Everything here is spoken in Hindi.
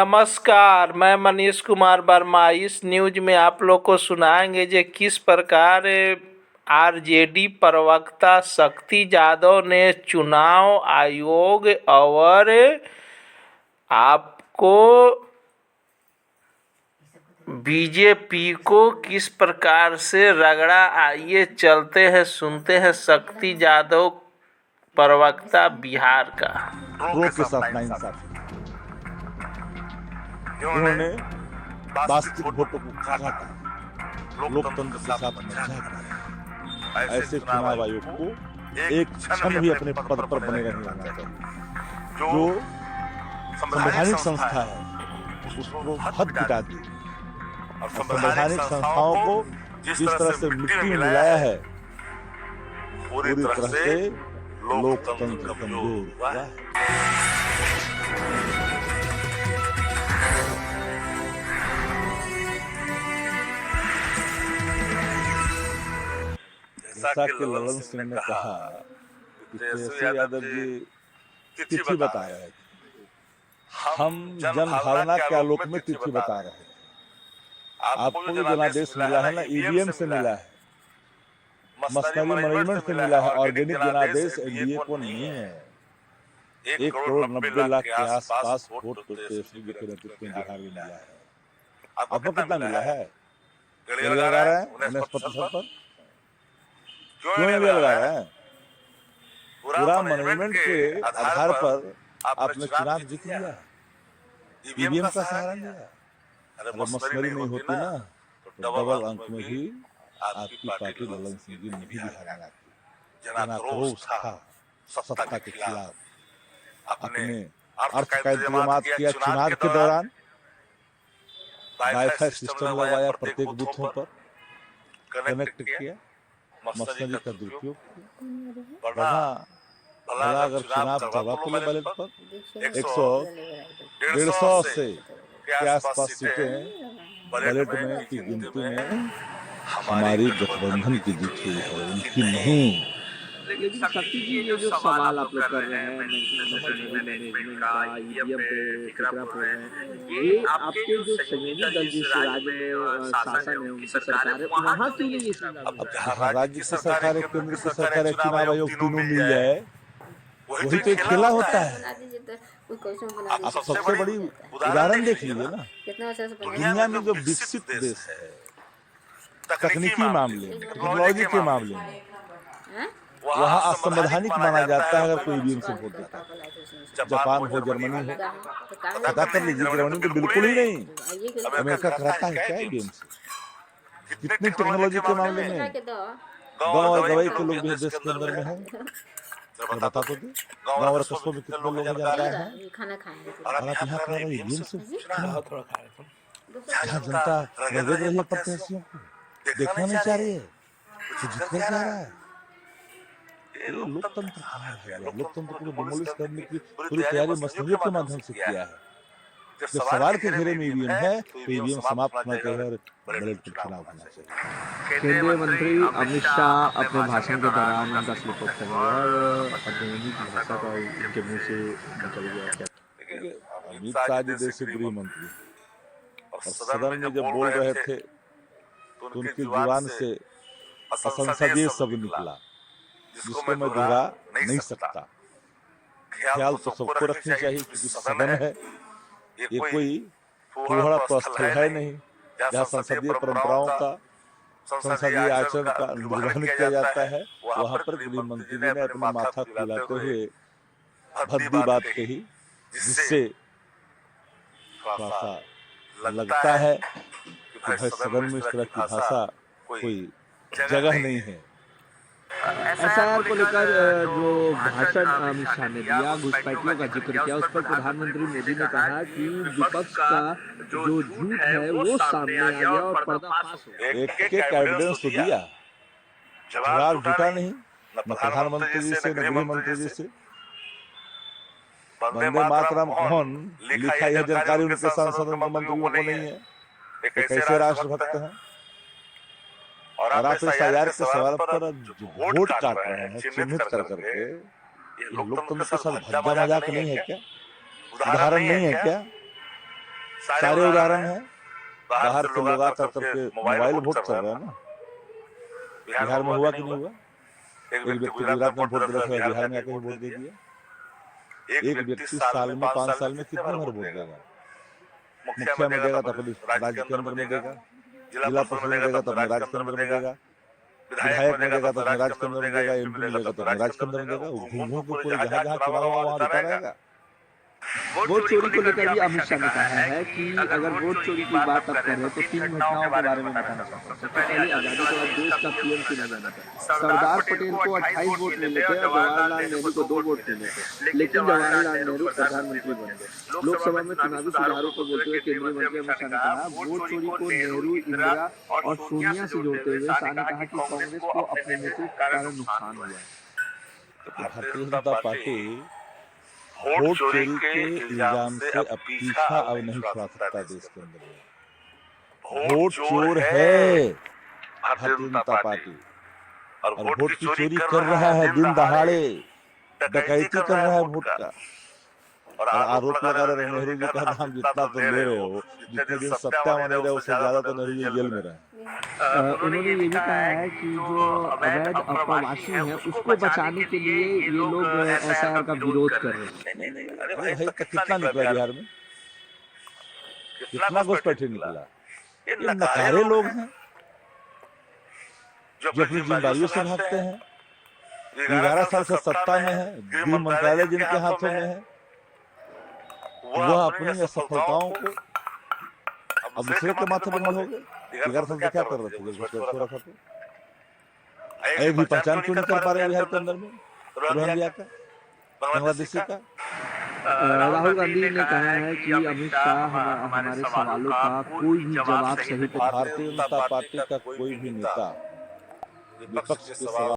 नमस्कार, मैं मनीष कुमार वर्मा। इस न्यूज में आप लोग को सुनाएंगे कि किस प्रकार आरजेडी प्रवक्ता शक्ति यादव ने चुनाव आयोग और आपको बीजेपी को किस प्रकार से रगड़ा। आइए चलते हैं, सुनते हैं शक्ति यादव प्रवक्ता बिहार का। प्रो के साथ नाइंसाफी, इन्होंने वास्तविक वोटों को काटा, लोकतंत्र के साथ मजाक किया। ऐसे चुनाव आयोग को एक क्षण भी अपने पद पर बने रहने देना चाहिए। जो संवैधानिक संस्था है उसको हद पिटा दी और संवैधानिक संस्थाओं को जिस तरह से मिट्टी में मिलाया है, पूरी तरह से लोकतंत्र कमजोर हुआ है। जैसा कि ललन सिंह ने कहा कि तेजस्वी यादव जी तिथि बता रहे थे, हम जन भावना के आलोक में तिथि बता रहे थे। आपको जो जनादेश मिला है ना, ईवीएम से मिला है, मशीनरी मैनेजमेंट से मिला है, ऑर्गेनिक जनादेश एनडीए को नहीं है। 1,90,00,000 के आसपास वोट तो तेजस्वी जी के नेतृत्व में बिहार में मिला है। आपको कितना मिला है? लगा रहे हैं 19% पर। क्यों नहीं लगा रहे हैं? पूरा मैनेजमेंट के आधार पर आपने चुनाव जीत लिया, ईवीएम का सहारा लिया। अगर मशीनरी नहीं होती ना तो डबल अंक में भी आपकी पार्टी ललन सिंह जी नहीं बिहार में आती। जनाक्रोश था सत्ता के खिलाफ, अपने अर्थ का इंतजाम किया। चुनाव के दौरान वाईफाई सिस्टम लगवाया, प्रत्येक बूथों पर कनेक्ट किया, मशीनरी का दुरुपयोग किया। भला अगर चुनाव दवा खुले बैलेट पर 100-150 से के आसपास सीटें बैलेट में की गिनती में हमारी गठबंधन की जीत हुई है, उनकी नहीं। लेकिन शक्ति जी, ये जो सवाल आप लोग कर रहे हैं मैनेजमेंट का, ईवीएम पे कचरा फोड़ रहे हैं, ये आपके जो सहयोगी दल जिस राज्य में शासन है, उनकी सरकार है, वहाँ क्यों नहीं ये अब राज्य की सरकार है, केंद्र की सरकार है, चुनाव आयोग तीनों मिल जाए, वही तो एक खेला होता है। आप सबसे बड़ी उदाहरण देख लीजिए ना, दुनिया में जो विकसित देश है तकनीकी मामले में, टेक्नोलॉजी के मामले में, वहाँ असंवैधानिक माना जाता है अगर कोई ईवीएम से वोट देता है। जापान हो, जर्मनी हो, पता कर लीजिए, जर्मनी तो बिल्कुल ही नहीं। अमेरिका कराता है क्या ईवीएम से? कितनी टेक्नोलॉजी के मामले में गाँव और गवाई के लोग भी देश के अंदर में है। बता तो दे, गाँव और कस्बों में कितने लोग जा रहे हैं और आप यहाँ करा रहे ईवीएम से। यहाँ जनता रगड़ रही है प्रत्याशियों को, देखना नहीं चाह रही है, तो जितना चाह रहा है। ये लोकतंत्र कहाँ है? लोकतंत्र को डिमोलिश करने की पूरी तैयारी मशीनरी के माध्यम से किया है। जब सवाल के घेरे में ईवीएम है तो ईवीएम समाप्त होना चाहिए और बैलेट पर चुनाव होना चाहिए। केंद्रीय मंत्री अमित शाह अपने भाषण के दौरान उनका स्लिप ऑफ टंग और अंग्रेजी की भाषा का उनके मुंह से निकल गया। क्या अमित शाह जी देश के गृह मंत्री और सदन में जब बोल रहे थे तो उनकी जुबान से असंसदीय शब्द निकला, जिसको मैं दोहरा नहीं सकता। ख्याल तो सबको रखनी चाहिए क्योंकि सदन है, ये कोई फुहड़ा स्थल है नहीं जहाँ संसदीय परंपराओं का, संसदीय आचरण का निर्वहन किया जाता है। वहाँ पर गृह मंत्री ने अपने माथा खुलाते हुए भद्दी बात कही, जिससे थोड़ा सा लगता है कि भाई सदन में इस तरह की भाषा कोई जगह नहीं है। एसआईआर को लेकर जो भाषण अमित शाह ने दिया, घुसपैठियों का जिक्र किया, उस पर प्रधानमंत्री मोदी ने कहा कि विपक्ष का जो झूठ है वो सामने आ गया और पर्दाफाश हो गया। एक एविडेंस तो दिया, जवाब झूठा नहीं, न प्रधानमंत्री जी से न गृह मंत्री जी से। वंदे मातरम कौन लिखा यह जानकारी उनके सांसद मंत्रियों को नहीं है, कैसे राष्ट्रभक्त हैं। और आप एसआईआर के सवाल पर वोट काट रहे हैं चिन्हित कर करके, ये लोकतंत्र के साथ भद्दा मजाक नहीं है क्या? उदाहरण नहीं है क्या? सारे उदाहरण हैं। बाहर से लोग आकर करके मोबाइल वोट कर रहे हैं ना। बिहार में हुआ कि नहीं हुआ? एक व्यक्ति गुजरात में वोट दिया, बिहार में आकर वोट दे दिया। एक व्यक्ति साल में 5 साल में कितने बार वोट देगा? मुखिया में देगा तो अपने राज्य के अंदर में देगा, जिला परिषद में देगा तो अपने राज्य के अंदर में देगा, विधायक में देगा तो अपने राज्य के अंदर में देगा, एमपी में देगा तो अपने राज्य के अंदर में देगा। घूम घूम के पूरे जहाँ जहाँ चुनाव हुआ वहाँ देता रहेगा। वोट चोरी को लेकर भी अमित शाह ने कहा है कि अगर वोट चोरी की बात अब करें तो 3 घटनाओं के बारे में बताना चाहता हूँ। सबसे पहले आजादी के बाद देश का पीएम चुना जाना था। सरदार पटेल को 28 वोट मिले थे और जवाहरलाल नेहरू को 2 वोट मिले थे, लेकिन जवाहरलाल नेहरू प्रधानमंत्री बन गए। लोकसभा में चुनावी सुधारों को बोलते हुए केंद्रीय मंत्री अमित शाह ने कहा वोट चोरी को नेहरू, इंदिरा और सोनिया से जोड़ते हुए शाह ने कहा कि कांग्रेस को अपने नेतृत्व के कारण नुकसान हुआ है। भारतीय जनता पार्टी वोट चोरी के इल्जाम से अब पीछा अब नहीं छुड़ा सकता देश के अंदर में। वोट चोर है भारतीय जनता पार्टी और वोट की चोरी कर रहा है, दिन दहाड़े डकैती कर रहा है वोट का। और आरोप लगा रहे नेहरू जी का नाम जितना तो ले रहे हो, जितने दिन सत्ता में नहीं रहे उससे ज्यादा तो नेहरू जी जेल में रहे। उन्होंने ये भी कहा है कि जो अवैध अप्रवासी है उसको बचाने के लिए ये लोग एसआईआर का विरोध कर रहे हैं। अरे भाई कितना निकला बिहार में, कितना घुसपैठी निकला। ये नकारे लोग हैं जो अपनी जिम्मेदारियों से भागते हैं। 11 साल से सत्ता में है, गृह मंत्रालय जिनके हाथों में है, वह अपनी असफलताओं को अब दूसरे के माथे पर हो गए। 11 साल से क्या कर रहे थे? छोड़ा था तो एक भी पहचान क्यों नहीं कर पा रहे बिहार के अंदर में रोहिंग्या का, बांग्लादेशी का। राहुल गांधी ने कहा है कि अमित शाह हमारे सवालों का कोई भी जवाब सही। भारतीय जनता पार्टी का कोई भी नेता विपक्ष के सवाल